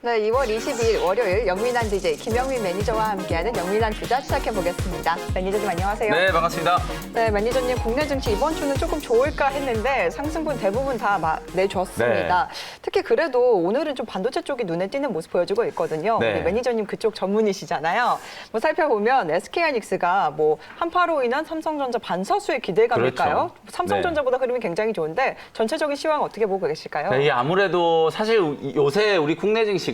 네, 2월 22일 월요일 영민한 DJ 김영민 매니저와 함께하는 영민한 투자 시작해보겠습니다. 매니저님 안녕하세요. 네, 반갑습니다. 네, 매니저님 국내 증시 이번 주는 조금 좋을까 했는데 상승분 대부분 다 내줬습니다. 네. 특히 그래도 오늘은 좀 반도체 쪽이 눈에 띄는 모습 보여주고 있거든요. 네. 우리 매니저님 그쪽 전문이시잖아요. 뭐 살펴보면 SK하이닉스가 뭐 한파로 인한 삼성전자 반사수의 기대감일까요? 그렇죠. 삼성전자보다 흐름이 굉장히 좋은데 전체적인 시황 어떻게 보고 계실까요? 네, 이게 아무래도 사실 요새 우리 국내 증시가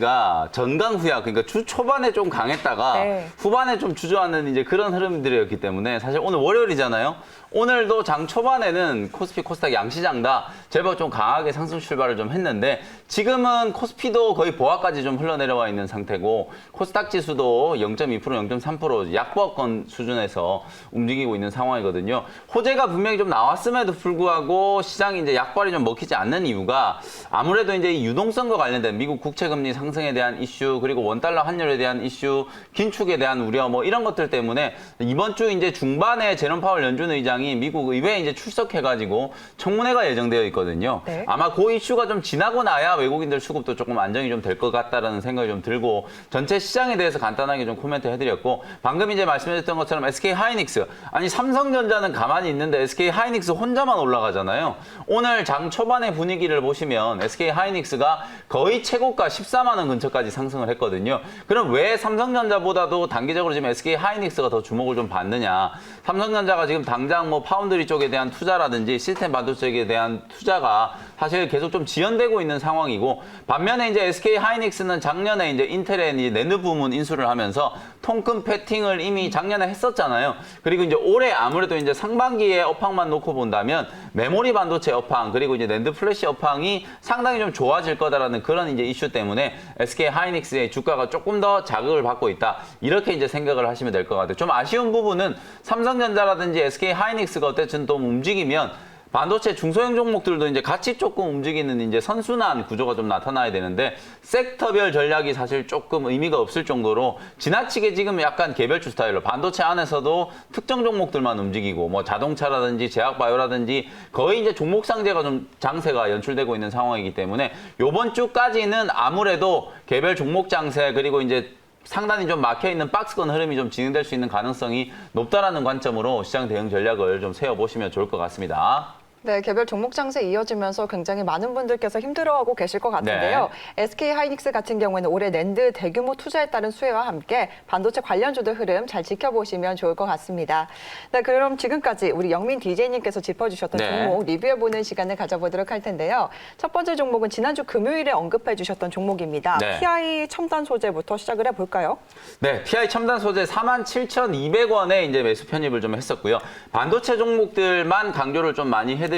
전강후약, 그러니까 주 초반에 좀 강했다가 네. 후반에 좀 주저하는 이제 그런 흐름들이었기 때문에 사실 오늘 월요일이잖아요. 오늘도 장 초반에는 코스피, 코스닥 양시장 다 제법 좀 강하게 상승 출발을 좀 했는데 지금은 코스피도 거의 보합까지 좀 흘러내려와 있는 상태고 코스닥 지수도 0.2%, 0.3% 약보합권 수준에서 움직이고 있는 상황이거든요. 호재가 분명히 좀 나왔음에도 불구하고 시장이 이제 약발이 좀 먹히지 않는 이유가 아무래도 이제 이 유동성과 관련된 미국 국채금리 상승에 대한 이슈, 그리고 원달러 환율에 대한 이슈, 긴축에 대한 우려 뭐 이런 것들 때문에 이번 주 이제 중반에 제롬 파월 연준 의장이 미국 의회에 이제 출석해가지고 청문회가 예정되어 있거든요. 네. 아마 그 이슈가 좀 지나고 나야 외국인들 수급도 조금 안정이 좀 될 것 같다라는 생각이 좀 들고 전체 시장에 대해서 간단하게 좀 코멘트 해드렸고 방금 이제 말씀해줬던 것처럼 SK 하이닉스 아니 삼성전자는 가만히 있는데 SK 하이닉스 혼자만 올라가잖아요. 오늘 장 초반의 분위기를 보시면 SK 하이닉스가 거의 최고가 14만 원 근처까지 상승을 했거든요. 그럼 왜 삼성전자보다도 단기적으로 지금 SK 하이닉스가 더 주목을 좀 받느냐? 삼성전자가 지금 당장 뭐 파운드리 쪽에 대한 투자라든지 시스템 반도체에 대한 투자가 사실 계속 좀 지연되고 있는 상황이고 반면에 이제 SK 하이닉스는 작년에 이제 인텔의 낸드 부문 인수를 하면서 통큰 패팅을 이미 작년에 했었잖아요. 그리고 이제 올해 아무래도 이제 상반기에 업황만 놓고 본다면 메모리 반도체 업황 그리고 이제 낸드 플래시 업황이 상당히 좀 좋아질 거다라는 그런 이제 이슈 때문에 SK 하이닉스의 주가가 조금 더 자극을 받고 있다. 이렇게 이제 생각을 하시면 될 것 같아요. 좀 아쉬운 부분은 삼성전자라든지 SK 하이닉스가 어쨌든 또 움직이면 반도체 중소형 종목들도 이제 같이 조금 움직이는 이제 선순환 구조가 좀 나타나야 되는데 섹터별 전략이 사실 조금 의미가 없을 정도로 지나치게 지금 약간 개별주 스타일로 반도체 안에서도 특정 종목들만 움직이고 뭐 자동차라든지 제약바이오라든지 거의 이제 종목 상제가 좀 장세가 연출되고 있는 상황이기 때문에 이번 주까지는 아무래도 개별 종목 장세 그리고 이제 상당히 좀 막혀있는 박스권 흐름이 좀 진행될 수 있는 가능성이 높다라는 관점으로 시장 대응 전략을 좀 세워보시면 좋을 것 같습니다. 네, 개별 종목 장세 이어지면서 굉장히 많은 분들께서 힘들어하고 계실 것 같은데요. 네. SK 하이닉스 같은 경우에는 올해 낸드 대규모 투자에 따른 수혜와 함께 반도체 관련주들 흐름 잘 지켜보시면 좋을 것 같습니다. 네, 그럼 지금까지 우리 영민 DJ님께서 짚어주셨던 네. 종목 리뷰해보는 시간을 가져보도록 할 텐데요. 첫 번째 종목은 지난주 금요일에 언급해주셨던 종목입니다. 네. PI 첨단 소재부터 시작을 해볼까요? 네, PI 첨단 소재 47,200원에 이제 매수 편입을 좀 했었고요. 반도체 종목들만 강조를 좀 많이 해드리다가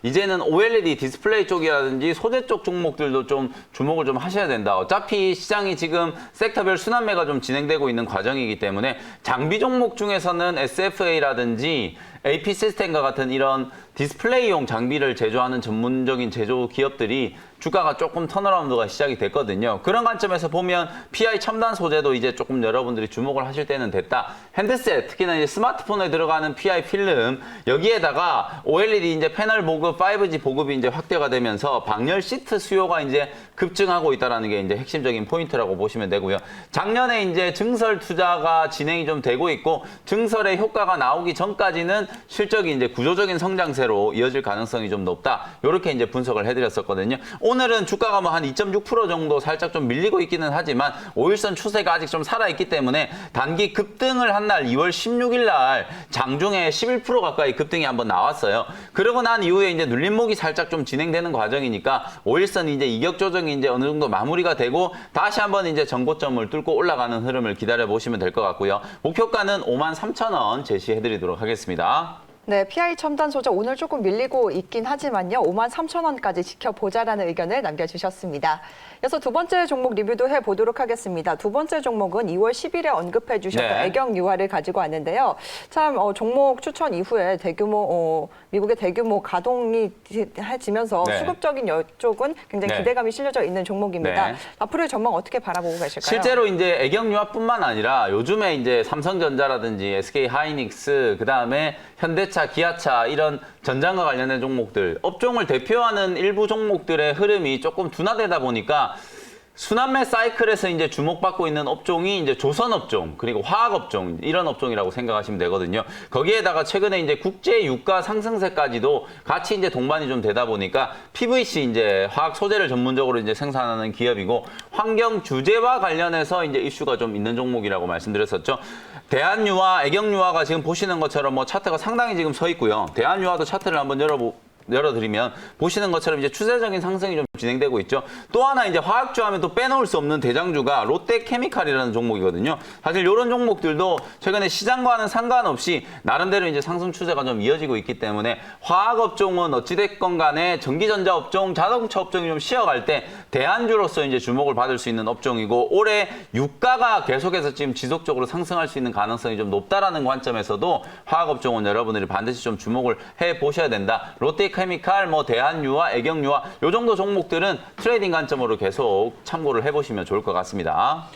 이제는 OLED 디스플레이 쪽이라든지 소재 쪽 종목들도 좀 주목을 좀 하셔야 된다. 어차피 시장이 지금 섹터별 순환매가 좀 진행되고 있는 과정이기 때문에 장비 종목 중에서는 SFA라든지 AP 시스템과 같은 이런 디스플레이용 장비를 제조하는 전문적인 제조 기업들이 주가가 조금 턴어라운드가 시작이 됐거든요. 그런 관점에서 보면 PI 첨단 소재도 이제 조금 여러분들이 주목을 하실 때는 됐다. 핸드셋, 특히나 이제 스마트폰에 들어가는 PI 필름, 여기에다가 OLED 이제 패널 보급, 5G 보급이 이제 확대가 되면서 방열 시트 수요가 이제 급증하고 있다는 게 이제 핵심적인 포인트라고 보시면 되고요. 작년에 이제 증설 투자가 진행이 좀 되고 있고 증설의 효과가 나오기 전까지는 실적이 이제 구조적인 성장세로 이어질 가능성이 좀 높다. 이렇게 이제 분석을 해드렸었거든요. 오늘은 주가가 뭐 한 2.6% 정도 살짝 좀 밀리고 있기는 하지만 5일선 추세가 아직 좀 살아있기 때문에 단기 급등을 한 날 2월 16일 날 장중에 11% 가까이 급등이 한번 나왔어요. 그러고 난 이후에 이제 눌림목이 살짝 좀 진행되는 과정이니까 5일선 이제 이격 조정이 이제 어느 정도 마무리가 되고 다시 한번 이제 전고점을 뚫고 올라가는 흐름을 기다려 보시면 될 것 같고요. 목표가는 53,000원 제시해드리도록 하겠습니다. 네, PI 첨단 소재 오늘 조금 밀리고 있긴 하지만요. 53,000원까지 지켜보자라는 의견을 남겨주셨습니다. 이어서 두 번째 종목 리뷰도 해보도록 하겠습니다. 두 번째 종목은 2월 10일에 언급해 주셨던 네. 애경유화를 가지고 왔는데요. 참 종목 추천 이후에 미국의 대규모 가동이 해지면서 네. 수급적인 쪽은 굉장히 네. 기대감이 실려져 있는 종목입니다. 네. 앞으로의 전망 어떻게 바라보고 계실까요? 실제로 이제 애경유화뿐만 아니라 요즘에 이제 삼성전자라든지 SK 하이닉스, 그다음에 현대차, 기아차 이런 전장과 관련된 종목들, 업종을 대표하는 일부 종목들의 흐름이 조금 둔화되다 보니까 순환매 사이클에서 이제 주목받고 있는 업종이 이제 조선업종, 그리고 화학업종, 이런 업종이라고 생각하시면 되거든요. 거기에다가 최근에 이제 국제 유가 상승세까지도 같이 이제 동반이 좀 되다 보니까 PVC 이제 화학 소재를 전문적으로 이제 생산하는 기업이고 환경 주제와 관련해서 이제 이슈가 좀 있는 종목이라고 말씀드렸었죠. 대한유화, 애경유화가 지금 보시는 것처럼 뭐 차트가 상당히 지금 서 있고요. 대한유화도 차트를 한번 열어드리면 보시는 것처럼 이제 추세적인 상승이 좀 진행되고 있죠. 또 하나 이제 화학주 하면 또 빼놓을 수 없는 대장주가 롯데케미칼이라는 종목이거든요. 사실 이런 종목들도 최근에 시장과는 상관없이 나름대로 이제 상승 추세가 좀 이어지고 있기 때문에 화학업종은 어찌됐건 간에 전기전자업종, 자동차 업종이 좀 쉬어갈 때 대안주로서 이제 주목을 받을 수 있는 업종이고 올해 유가가 계속해서 지금 지속적으로 상승할 수 있는 가능성이 좀 높다라는 관점에서도 화학업종은 여러분들이 반드시 좀 주목을 해 보셔야 된다. 롯데케미칼, 뭐 대한유화, 애경유화 요 정도 종목들은 트레이딩 관점으로 계속 참고를 해보시면 좋을 것 같습니다.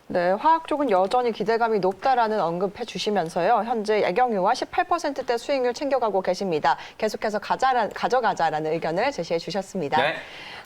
네, 화학 쪽은 여전히 기대감이 높다라는 언급해 주시면서요. 현재 애경유화 18%대 수익률 챙겨가고 계십니다. 계속해서 가져가자라는 의견을 제시해 주셨습니다. 네.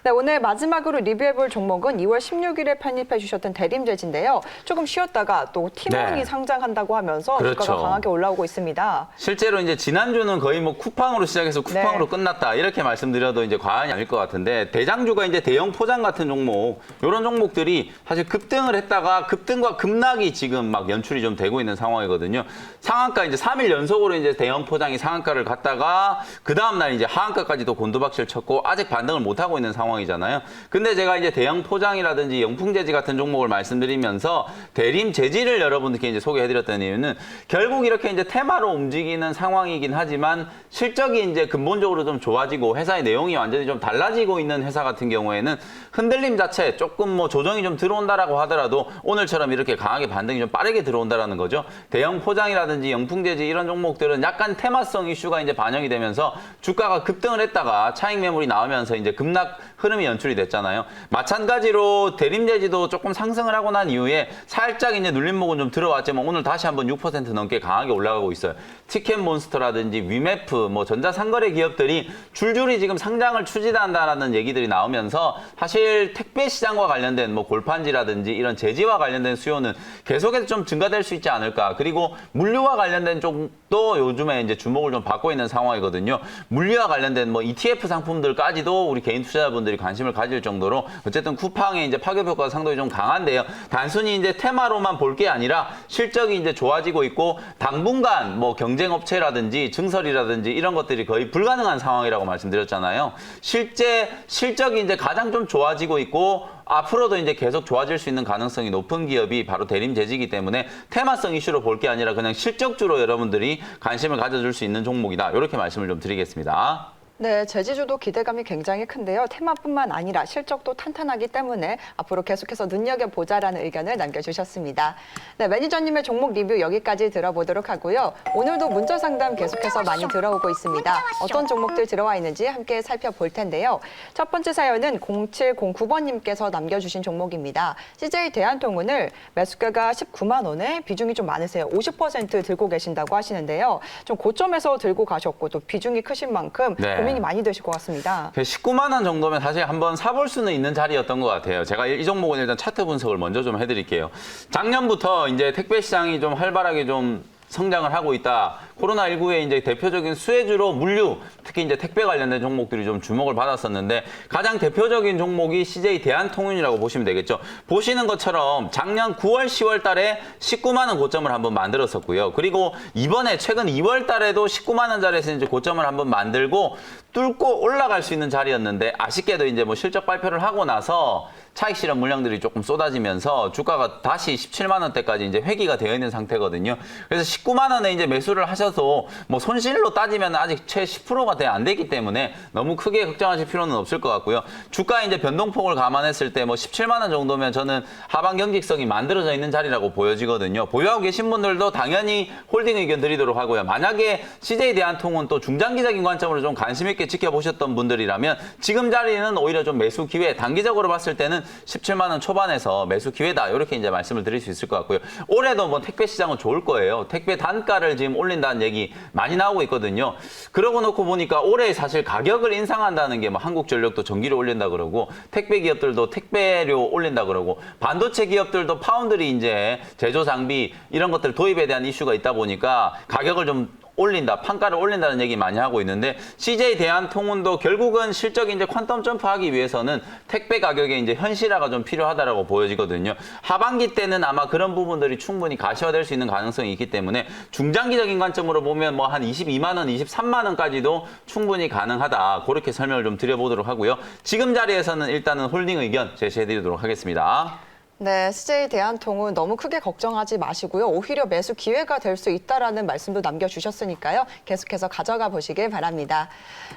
네, 오늘 마지막으로 리뷰해볼 종목은 2월 16일에 편입해 주셨던 대림제지인데요. 조금 쉬었다가 또 팀원이 네. 상장한다고 하면서 그렇죠. 주가가 강하게 올라오고 있습니다. 실제로 이제 지난주는 거의 뭐 쿠팡으로 시작해서 쿠팡으로 네. 끝났다 이렇게 말씀드려도 이제 과언이 아닐 것 같은데 대장주가 이제 대형 포장 같은 종목 이런 종목들이 사실 급등을 했다가 급등과 급락이 지금 막 연출이 좀 되고 있는 상황이거든요. 상한가 이제 3일 연속으로 이제 대형 포장이 상한가를 갔다가 그 다음 날 이제 하한가까지도 곤두박질 쳤고 아직 반등을 못 하고 있는 상황이잖아요. 근데 제가 이제 대형 포장이라든지 영풍재지 같은 종목을 말씀드리면서 대림재지를 여러분들께 이제 소개해드렸던 이유는 결국 이렇게 이제 테마로 움직이는 상황이긴 하지만 실적이 이제 근본적으로 좀 좋아지고 회사의 내용이 완전히 좀 달라지고 있는 회사 같은 경우에는 흔들림 자체 조금 뭐 조정이 좀 들어온다라고 하더라도 오늘처럼 이렇게 강하게 반등이 좀 빠르게 들어온다라는 거죠. 대형 포장이라든지 영풍재지 이런 종목들은 약간 테마성 이슈가 이제 반영이 되면서 주가가 급등을 했다가 차익 매물이 나오면서 이제 급락 흐름이 연출이 됐잖아요. 마찬가지로 대림재지도 조금 상승을 하고 난 이후에 살짝 이제 눌림목은 좀 들어왔지만 오늘 다시 한번 6% 넘게 강하게 올라가고 있어요. 티켓몬스터라든지 위메프, 뭐 전자상거래 기업들이 줄줄이 지금 상장을 추진한다라는 얘기들이 나오면서 사실 택배 시장과 관련된 뭐 골판지라든지 이런 재지와 관련된 수요는 계속해서 좀 증가될 수 있지 않을까. 그리고 물류와 관련된 쪽도 요즘에 이제 주목을 좀 받고 있는 상황이거든요. 물류와 관련된 뭐 ETF 상품들까지도 우리 개인 투자자분들이 관심을 가질 정도로 어쨌든 쿠팡의 이제 파급 효과가 상당히 좀 강한데요. 단순히 이제 테마로만 볼 게 아니라 실적이 이제 좋아지고 있고 당분간 뭐 경쟁 업체라든지 증설이라든지 이런 것들이 거의 불가능한 상황이라고 말씀드렸잖아요. 실제 실적이 이제 가장 좀 좋아지고 있고 앞으로도 이제 계속 좋아질 수 있는 가능성이 높은 기업이 바로 대림재지이기 때문에 테마성 이슈로 볼 게 아니라 그냥 실적주로 여러분들이 관심을 가져줄 수 있는 종목이다. 이렇게 말씀을 좀 드리겠습니다. 네, 제지주도 기대감이 굉장히 큰데요. 테마뿐만 아니라 실적도 탄탄하기 때문에 앞으로 계속해서 눈여겨보자라는 의견을 남겨주셨습니다. 네, 매니저님의 종목 리뷰 여기까지 들어보도록 하고요. 오늘도 문자 상담 계속해서 많이 들어오고 있습니다. 어떤 종목들 들어와 있는지 함께 살펴볼 텐데요. 첫 번째 사연은 0709번님께서 남겨주신 종목입니다. CJ 대한통운을 매수가가 19만 원에 비중이 좀 많으세요. 50% 들고 계신다고 하시는데요. 좀 고점에서 들고 가셨고 또 비중이 크신 만큼 네. 고민이 많이 되실 것 같습니다. 19만 원 정도면 사실 한번 사볼 수는 있는 자리였던 것 같아요. 제가 이 종목은 일단 차트 분석을 먼저 좀 해드릴게요. 작년부터 이제 택배 시장이 좀 활발하게 좀 성장을 하고 있다. 코로나19의 이제 대표적인 수혜주로 물류, 특히 이제 택배 관련된 종목들이 좀 주목을 받았었는데 가장 대표적인 종목이 CJ 대한통운이라고 보시면 되겠죠. 보시는 것처럼 작년 9월, 10월 달에 19만 원 고점을 한번 만들었었고요. 그리고 이번에 최근 2월 달에도 19만 원짜리에서 이제 고점을 한번 만들고 뚫고 올라갈 수 있는 자리였는데 아쉽게도 이제 뭐 실적 발표를 하고 나서 차익 실현 물량들이 조금 쏟아지면서 주가가 다시 17만 원대까지 이제 회귀가 되어 있는 상태거든요. 그래서 19만 원에 이제 매수를 하셔도 뭐 손실로 따지면 아직 채 10%가 안 되기 때문에 너무 크게 걱정하실 필요는 없을 것 같고요. 주가 이제 변동폭을 감안했을 때 뭐 17만 원 정도면 저는 하방 경직성이 만들어져 있는 자리라고 보여지거든요. 보유하고 계신 분들도 당연히 홀딩 의견 드리도록 하고요. 만약에 CJ 대한통운 또 중장기적인 관점으로 좀 관심 있게 지켜보셨던 분들이라면 지금 자리는 오히려 좀 매수 기회, 단기적으로 봤을 때는 보면은 17만 원 초반에서 매수 기회다. 이렇게 이제 말씀을 드릴 수 있을 것 같고요. 올해도 뭐 택배 시장은 좋을 거예요. 택배 단가를 지금 올린다는 얘기 많이 나오고 있거든요. 그러고 놓고 보니까 올해 사실 가격을 인상한다는 게 뭐 한국전력도 전기료 올린다 그러고 택배 기업들도 택배료 올린다 그러고 반도체 기업들도 파운드리 이제 제조 장비 이런 것들 도입에 대한 이슈가 있다 보니까 가격을 좀 올린다, 판가를 올린다는 얘기 많이 하고 있는데 CJ 대한통운도 결국은 실적 이제 퀀텀 점프하기 위해서는 택배 가격에 이제 현실화가 좀 필요하다라고 보여지거든요. 하반기 때는 아마 그런 부분들이 충분히 가시화될 수 있는 가능성이 있기 때문에 중장기적인 관점으로 보면 뭐 한 22만 원, 23만 원까지도 충분히 가능하다. 그렇게 설명을 좀 드려보도록 하고요. 지금 자리에서는 일단은 홀딩 의견 제시해드리도록 하겠습니다. 네, CJ 대한통운 너무 크게 걱정하지 마시고요. 오히려 매수 기회가 될 수 있다라는 말씀도 남겨주셨으니까요. 계속해서 가져가 보시길 바랍니다.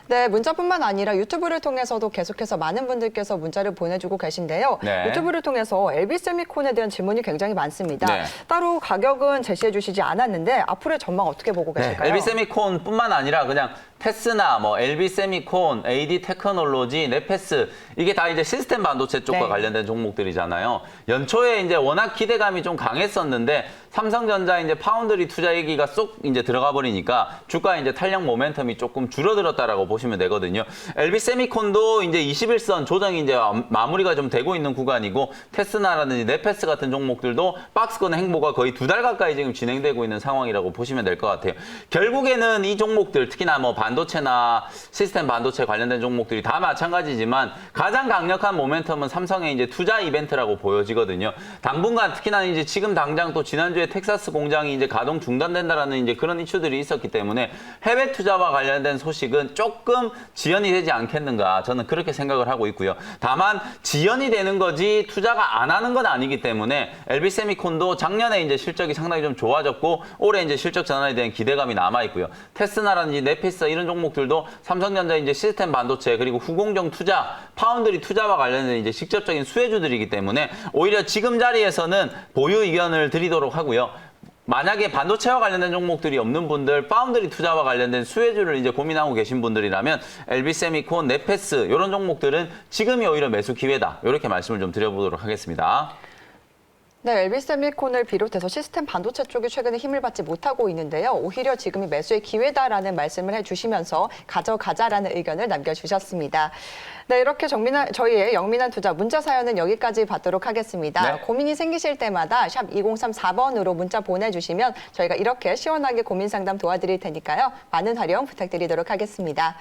네, 문자뿐만 아니라 유튜브를 통해서도 계속해서 많은 분들께서 문자를 보내주고 계신데요. 네. 유튜브를 통해서 LB세미콘에 대한 질문이 굉장히 많습니다. 네. 따로 가격은 제시해 주시지 않았는데 앞으로의 전망 어떻게 보고 계실까요? LB세미콘뿐만 아니라 그냥 테스나, 뭐 LB세미콘, AD 테크놀로지, 네페스 이게 다 이제 시스템 반도체 쪽과 네. 관련된 종목들이잖아요. 연초에 이제 워낙 기대감이 좀 강했었는데 삼성전자 이제 파운드리 투자 얘기가 쏙 이제 들어가 버리니까 주가 이제 탄력 모멘텀이 조금 줄어들었다라고 보시면 되거든요. LB세미콘도 이제 21선 조정이 이제 마무리가 좀 되고 있는 구간이고 테스나라든지 네페스 같은 종목들도 박스권 행보가 거의 2달 가까이 지금 진행되고 있는 상황이라고 보시면 될 것 같아요. 결국에는 이 종목들 특히나 뭐 반도체나 시스템 반도체 관련된 종목들이 다 마찬가지지만 가장 강력한 모멘텀은 삼성의 이제 투자 이벤트라고 보여지거든요. 당분간 특히나 이제 지금 당장 또 지난주에 텍사스 공장이 이제 가동 중단된다라는 이제 그런 이슈들이 있었기 때문에 해외 투자와 관련된 소식은 조금 지연이 되지 않겠는가 저는 그렇게 생각을 하고 있고요. 다만 지연이 되는 거지 투자가 안 하는 건 아니기 때문에 LB세미콘도 작년에 이제 실적이 상당히 좀 좋아졌고 올해 이제 실적 전환에 대한 기대감이 남아 있고요. 테스나라든지 네피스 이런 종목들도 삼성전자 이제 시스템 반도체 그리고 후공정 투자, 파운드리 투자와 관련된 이제 직접적인 수혜주들이기 때문에 오히려 지금 자리에서는 보유 의견을 드리도록 하고요. 만약에 반도체와 관련된 종목들이 없는 분들, 파운드리 투자와 관련된 수혜주를 이제 고민하고 계신 분들이라면 LB세미콘, 네페스 이런 종목들은 지금이 오히려 매수 기회다. 이렇게 말씀을 좀 드려보도록 하겠습니다. 네, LB세미콘을 비롯해서 시스템 반도체 쪽이 최근에 힘을 받지 못하고 있는데요. 오히려 지금이 매수의 기회다라는 말씀을 해주시면서 가져가자라는 의견을 남겨주셨습니다. 네, 이렇게 저희의 영민한 투자 문자 사연은 여기까지 받도록 하겠습니다. 네. 고민이 생기실 때마다 샵 2034번으로 문자 보내주시면 저희가 이렇게 시원하게 고민 상담 도와드릴 테니까요. 많은 활용 부탁드리도록 하겠습니다.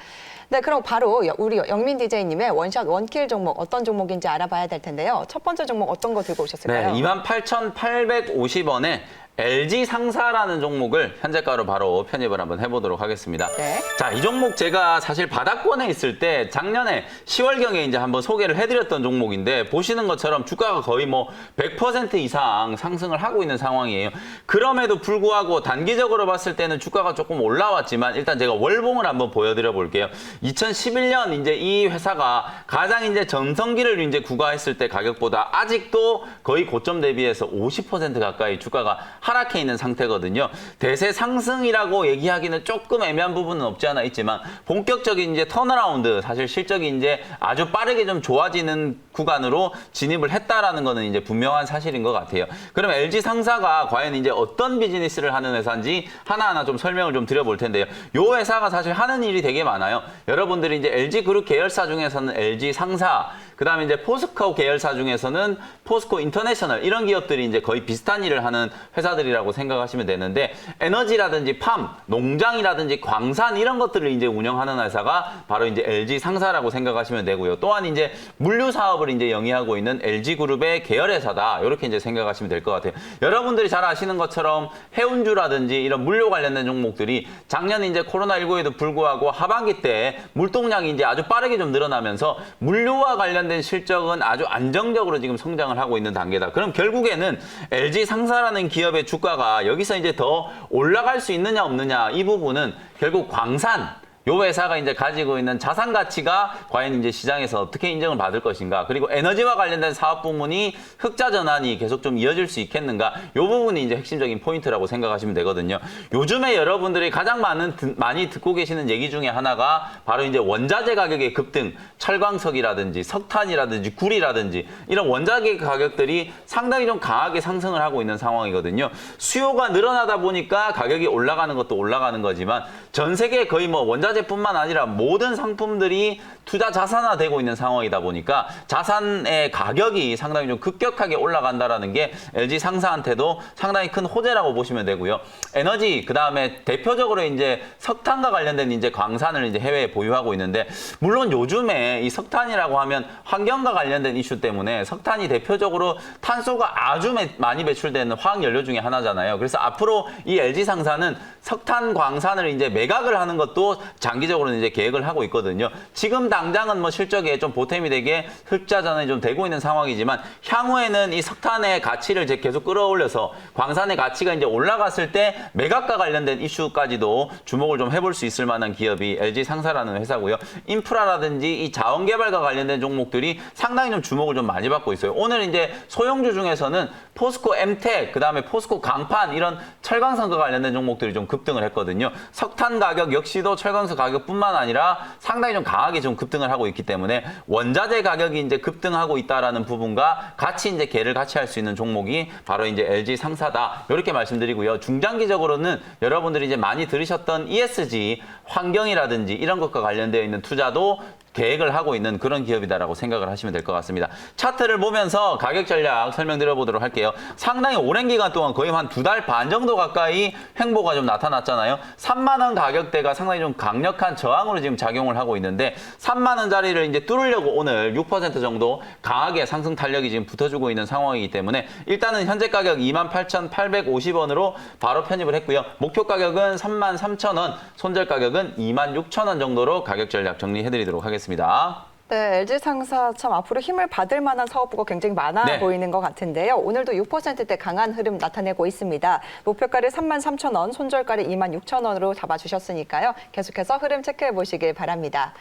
네, 그럼 바로 우리 영민 DJ님의 원샷 원킬 종목 어떤 종목인지 알아봐야 될 텐데요. 첫 번째 종목 어떤 거 들고 오셨을까요? 네, 28,850원에 LG 상사라는 종목을 현재가로 바로 편입을 한번 해보도록 하겠습니다. 네. 자, 이 종목 제가 사실 바닥권에 있을 때 작년에 10월경에 이제 한번 소개를 해드렸던 종목인데 보시는 것처럼 주가가 거의 뭐 100% 이상 상승을 하고 있는 상황이에요. 그럼에도 불구하고 단기적으로 봤을 때는 주가가 조금 올라왔지만 일단 제가 월봉을 한번 보여드려 볼게요. 2011년 이제 이 회사가 가장 이제 전성기를 이제 구가했을 때 가격보다 아직도 거의 고점 대비해서 50% 가까이 주가가 하락해 있는 상태거든요. 대세 상승이라고 얘기하기는 조금 애매한 부분은 없지 않아 있지만 본격적인 이제 턴어라운드 사실 실적이 이제 아주 빠르게 좀 좋아지는 구간으로 진입을 했다라는 거는 이제 분명한 사실인 것 같아요. 그럼 LG 상사가 과연 이제 어떤 비즈니스를 하는 회사인지 하나하나 좀 설명을 좀 드려볼 텐데요. 이 회사가 사실 하는 일이 되게 많아요. 여러분들이 이제 LG 그룹 계열사 중에서는 LG 상사, 그다음에 이제 포스코 계열사 중에서는 포스코 인터내셔널 이런 기업들이 이제 거의 비슷한 일을 하는 회사들이라고 생각하시면 되는데 에너지라든지 팜, 농장이라든지 광산 이런 것들을 이제 운영하는 회사가 바로 이제 LG 상사라고 생각하시면 되고요. 또한 이제 물류 사업을 이제 영위하고 있는 LG 그룹의 계열 회사다. 이렇게 이제 생각하시면 될 것 같아요. 여러분들이 잘 아시는 것처럼 해운주라든지 이런 물류 관련된 종목들이 작년 이제 코로나19에도 불구하고 하반기 때 물동량이 이제 아주 빠르게 좀 늘어나면서 물류와 관련된 실적은 아주 안정적으로 지금 성장을 하고 있는 단계다. 그럼 결국에는 LG 상사라는 기업의 주가가 여기서 이제 더 올라갈 수 있느냐 없느냐 이 부분은 결국 광산 요 회사가 이제 가지고 있는 자산 가치가 과연 이제 시장에서 어떻게 인정을 받을 것인가, 그리고 에너지와 관련된 사업 부문이 흑자 전환이 계속 좀 이어질 수 있겠는가, 요 부분이 이제 핵심적인 포인트라고 생각하시면 되거든요. 요즘에 여러분들이 가장 많이 듣고 계시는 얘기 중에 하나가 바로 이제 원자재 가격의 급등, 철광석이라든지 석탄이라든지 굴이라든지 이런 원자재 가격들이 상당히 좀 강하게 상승을 하고 있는 상황이거든요. 수요가 늘어나다 보니까 가격이 올라가는 것도 올라가는 거지만 전 세계 거의 뭐 원자재뿐만 아니라 모든 상품들이 투자 자산화되고 있는 상황이다 보니까 자산의 가격이 상당히 좀 급격하게 올라간다라는 게 LG 상사한테도 상당히 큰 호재라고 보시면 되고요. 에너지, 그다음에 대표적으로 이제 석탄과 관련된 이제 광산을 이제 해외에 보유하고 있는데, 물론 요즘에 이 석탄이라고 하면 환경과 관련된 이슈 때문에 석탄이 대표적으로 탄소가 아주 많이 배출되는 화학 연료 중에 하나잖아요. 그래서 앞으로 이 LG 상사는 석탄 광산을 이제 매각을 하는 것도 장기적으로는 이제 계획을 하고 있거든요. 지금 당장은 뭐 실적에 좀 보탬이 되게 흑자 전환이 좀 되고 있는 상황이지만, 향후에는 이 석탄의 가치를 이제 계속 끌어올려서 광산의 가치가 이제 올라갔을 때 매각과 관련된 이슈까지도 주목을 좀 해볼 수 있을 만한 기업이 LG 상사라는 회사고요. 인프라라든지 이 자원개발과 관련된 종목들이 상당히 좀 주목을 좀 많이 받고 있어요. 오늘 이제 소형주 중에서는 포스코 엠텍, 그다음에 포스코 강판, 이런 철강석과 관련된 종목들이 좀 급등을 했거든요. 석탄 가격 역시도 철강석 가격뿐만 아니라 상당히 좀 강하게 좀 급등을 하고 있기 때문에 원자재 가격이 이제 급등하고 있다라는 부분과 같이 이제 개를 같이 할 수 있는 종목이 바로 이제 LG 상사다. 이렇게 말씀드리고요. 중장기적으로는 여러분들이 이제 많이 들으셨던 ESG, 환경이라든지 이런 것과 관련되어 있는 투자도 계획을 하고 있는 그런 기업이다라고 생각을 하시면 될 것 같습니다. 차트를 보면서 가격 전략 설명드려 보도록 할게요. 상당히 오랜 기간 동안 거의 한 2달 반 정도 가까이 횡보가 좀 나타났잖아요. 3만 원 가격대가 상당히 좀 강력한 저항으로 지금 작용을 하고 있는데, 3만 원짜리를 이제 뚫으려고 오늘 6% 정도 강하게 상승 탄력이 지금 붙어주고 있는 상황이기 때문에 일단은 현재 가격 28,850원으로 바로 편입을 했고요. 목표 가격은 33,000원, 손절 가격은 26,000원 정도로 가격 전략 정리해드리도록 하겠습니다. 네, LG 상사 참 앞으로 힘을 받을 만한 사업부가 굉장히 많아 네. 보이는 것 같은데요. 오늘도 6%대 강한 흐름 나타내고 있습니다. 목표가를 33,000원, 손절가를 26,000원으로 잡아주셨으니까요. 계속해서 흐름 체크해 보시길 바랍니다.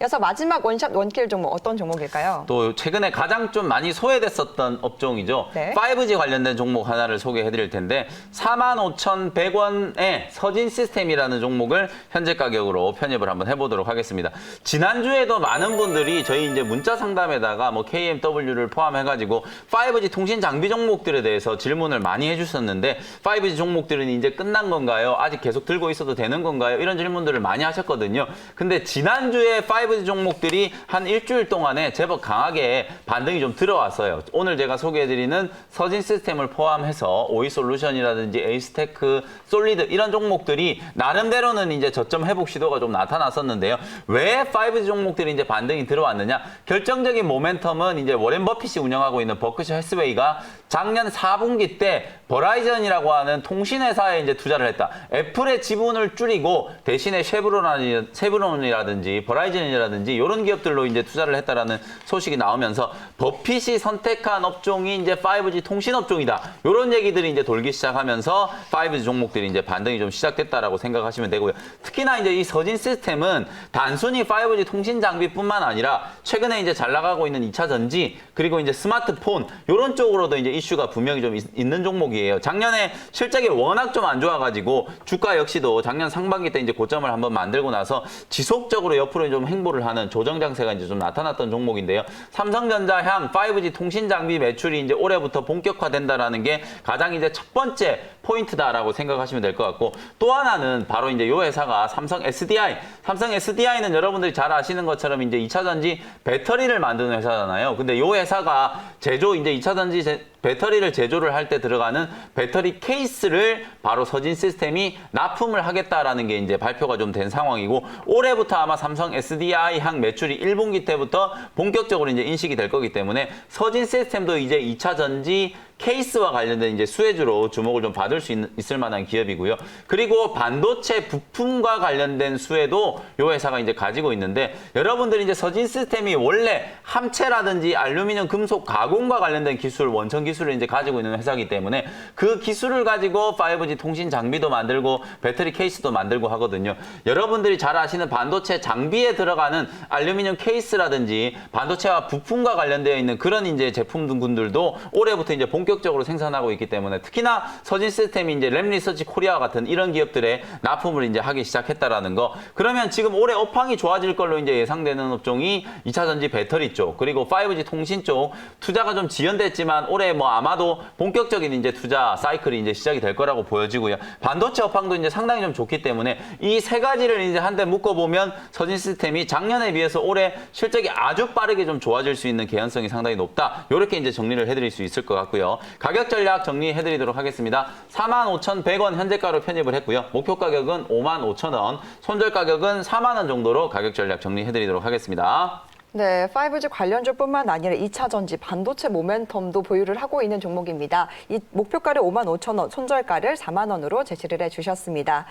이어서 마지막 원샷 원킬 종목 어떤 종목일까요? 또 최근에 가장 좀 많이 소외됐었던 업종이죠. 네. 5G 관련된 종목 하나를 소개해 드릴 텐데, 45,100원의 서진 시스템이라는 종목을 현재 가격으로 편입을 한번 해보도록 하겠습니다. 지난주에도 많은 분들이 저희 이제 문자 상담에다가 뭐 KMW를 포함해가지고 5G 통신 장비 종목들에 대해서 질문을 많이 해주셨는데, 5G 종목들은 이제 끝난 건가요? 아직 계속 들고 있어도 되는 건가요? 이런 질문들을 많이 하셨거든요. 근데 지난주에 5G 종목들이 한 일주일 동안에 제법 강하게 반등이 좀 들어왔어요. 오늘 제가 소개해드리는 서진 시스템을 포함해서 오이솔루션이라든지 에이스테크, 솔리드 이런 종목들이 나름대로는 이제 저점 회복 시도가 좀 나타났었는데요. 왜 5G 종목들이 이제 반등이 들어왔느냐? 결정적인 모멘텀은 이제 워렌 버핏이 운영하고 있는 버크셔 해스웨이가 작년 4분기 때 버라이전이라고 하는 통신회사에 이제 투자를 했다. 애플의 지분을 줄이고 대신에 쉐브론이라든지 버라이전이라든지 이런 기업들로 이제 투자를 했다라는 소식이 나오면서 버핏이 선택한 업종이 이제 5G 통신 업종이다. 이런 얘기들이 이제 돌기 시작하면서 5G 종목들이 이제 반등이 좀 시작됐다라고 생각하시면 되고요. 특히나 이제 이 서진 시스템은 단순히 5G 통신 장비뿐만 아니라 최근에 이제 잘 나가고 있는 2차 전지, 그리고 이제 스마트폰 이런 쪽으로도 이제 이슈가 분명히 좀 있는 종목이에요. 작년에 실적이 워낙 좀 안 좋아가지고 주가 역시도 작년 상반기 때 이제 고점을 한번 만들고 나서 지속적으로 옆으로 좀 행보를 하는 조정 장세가 이제 좀 나타났던 종목인데요. 삼성전자 향 5G 통신 장비 매출이 이제 올해부터 본격화된다라는 게 가장 이제 첫 번째 포인트다라고 생각하시면 될 것 같고, 또 하나는 바로 이제 이 회사가 삼성 SDI는 여러분들이 잘 아시는 것처럼 이제 2차 전지 배터리를 만드는 회사잖아요. 근데 이 회사가 이제 2차 전지 배터리를 제조를 할 때 들어가는 배터리 케이스를 바로 서진 시스템이 납품을 하겠다라는 게 이제 발표가 좀 된 상황이고, 올해부터 아마 삼성 SDI 향 매출이 1분기 때부터 본격적으로 이제 인식이 될 거기 때문에 서진 시스템도 이제 2차 전지 케이스와 관련된 이제 수혜주로 주목을 좀 받을 수 있을 만한 기업이고요. 그리고 반도체 부품과 관련된 수혜도 이 회사가 이제 가지고 있는데 여러분들이 이제 서진 시스템이 원래 함체라든지 알루미늄 금속 가공과 관련된 기술, 원천 기술을 이제 가지고 있는 회사이기 때문에 그 기술을 가지고 5G 통신 장비도 만들고 배터리 케이스도 만들고 하거든요. 여러분들이 잘 아시는 반도체 장비에 들어가는 알루미늄 케이스라든지 반도체와 부품과 관련되어 있는 그런 이제 제품군들도 올해부터 이제 본격적으로 생산하고 있기 때문에 특히나 서진 시스템이 이제 램리서치 코리아와 같은 이런 기업들의 납품을 이제 하기 시작했다라는 거. 그러면 지금 올해 업황이 좋아질 걸로 이제 예상되는 업종이 2차 전지 배터리 쪽 그리고 5G 통신 쪽 투자가 좀 지연됐지만 올해 뭐 아마도 본격적인 이제 투자 사이클이 이제 시작이 될 거라고 보여지고요. 반도체 업황도 이제 상당히 좀 좋기 때문에 이 세 가지를 이제 한데 묶어보면 서진 시스템이 작년에 비해서 올해 실적이 아주 빠르게 좀 좋아질 수 있는 개연성이 상당히 높다. 이렇게 이제 정리를 해드릴 수 있을 것 같고요. 가격 전략 정리해드리도록 하겠습니다. 45,100원 현재가로 편입을 했고요. 목표 가격은 55,000원, 손절 가격은 4만 원 정도로 가격 전략 정리해드리도록 하겠습니다. 네, 5G 관련주뿐만 아니라 2차 전지 반도체 모멘텀도 보유를 하고 있는 종목입니다. 이 목표가를 55,000원, 손절가를 4만 원으로 제시를 해주셨습니다.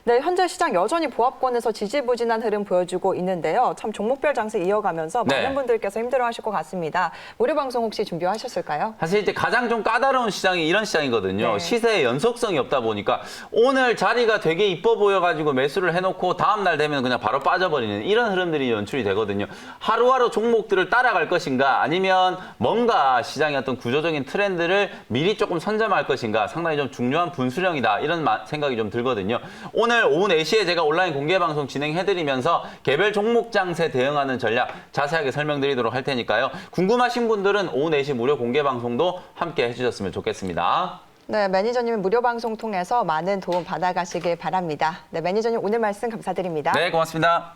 네, 현재 시장 여전히 보합권에서 지지부진한 흐름 보여주고 있는데요. 참 종목별 장세 이어가면서 네. 많은 분들께서 힘들어하실 것 같습니다. 무료 방송 혹시 준비하셨을까요? 사실 이제 가장 좀 까다로운 시장이 이런 시장이거든요. 네. 시세의 연속성이 없다 보니까 오늘 자리가 되게 이뻐 보여가지고 매수를 해놓고 다음 날 되면 그냥 바로 빠져버리는 이런 흐름들이 연출이 되거든요. 하루하루 종목들을 따라갈 것인가 아니면 뭔가 시장의 어떤 구조적인 트렌드를 미리 조금 선점할 것인가 상당히 좀 중요한 분수령이다 이런 생각이 좀 들거든요. 오늘 오후 4시에 제가 온라인 공개 방송 진행해드리면서 개별 종목 장세 대응하는 전략 자세하게 설명드리도록 할 테니까요. 궁금하신 분들은 오후 4시 무료 공개 방송도 함께 해주셨으면 좋겠습니다. 네, 매니저님 무료 방송 통해서 많은 도움 받아가시길 바랍니다. 네, 매니저님 오늘 말씀 감사드립니다. 네, 고맙습니다.